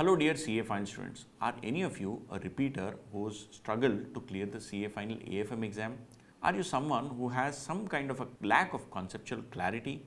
Hello dear CA Final students. Are any of you a repeater who's struggled to clear the CA Final AFM exam? Are you someone who has some kind of a lack of conceptual clarity,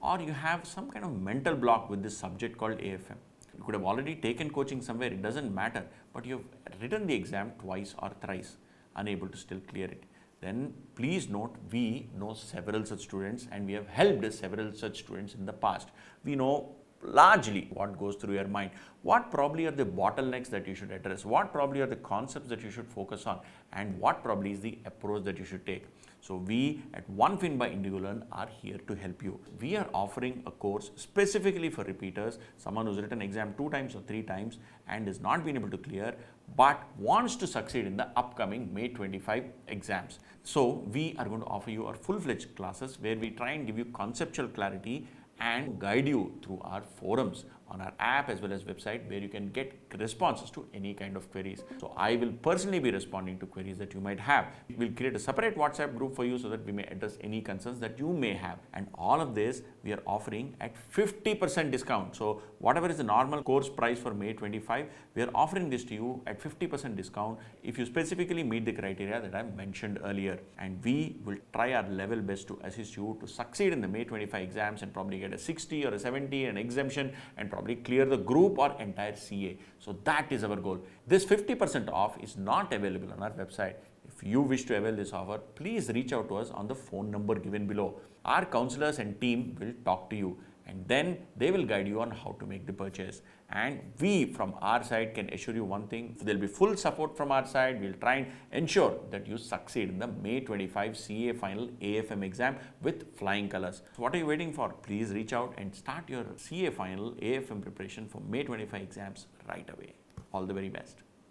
or you have some kind of mental block with this subject called AFM? You could have already taken coaching somewhere, it doesn't matter, but you've written the exam twice or thrice, unable to still clear it. Then please note, we know several such students and we have helped several such students in the past. We know largely what goes through your mind, what probably are the bottlenecks that you should address, what probably are the concepts that you should focus on, and what probably is the approach that you should take. So we at OneFin by IndigoLearn are here to help you. We are offering a course specifically for repeaters, someone who's written exam 2 times or 3 times and has not been able to clear but wants to succeed in the upcoming May 25 exams. So we are going to offer you our full-fledged classes where we try and give you conceptual clarity and guide you through our forums on our app as well as website, where you can get responses to any kind of queries. So I will personally be responding to queries that you might have. We'll create a separate WhatsApp group for you so that we may address any concerns that you may have. And all of this we are offering at 50% discount. So whatever is the normal course price for May 25, we are offering this to you at 50% discount if you specifically meet the criteria that I mentioned earlier. And we will try our level best to assist you to succeed in the May 25 exams and probably get a 60 or a 70, an exemption, and probably clear the group or entire CA. So that is our goal. This 50% off is not available on our website. If you wish to avail this offer, please reach out to us on the phone number given below. Our counselors and team will talk to you, and then they will guide you on how to make the purchase. And we from our side can assure you one thing, there will be full support from our side. We'll try and ensure that you succeed in the May 25 CA Final AFM exam with flying colors. So what are you waiting for? Please reach out and start your CA Final AFM preparation for May 25 exams right away. All the very best.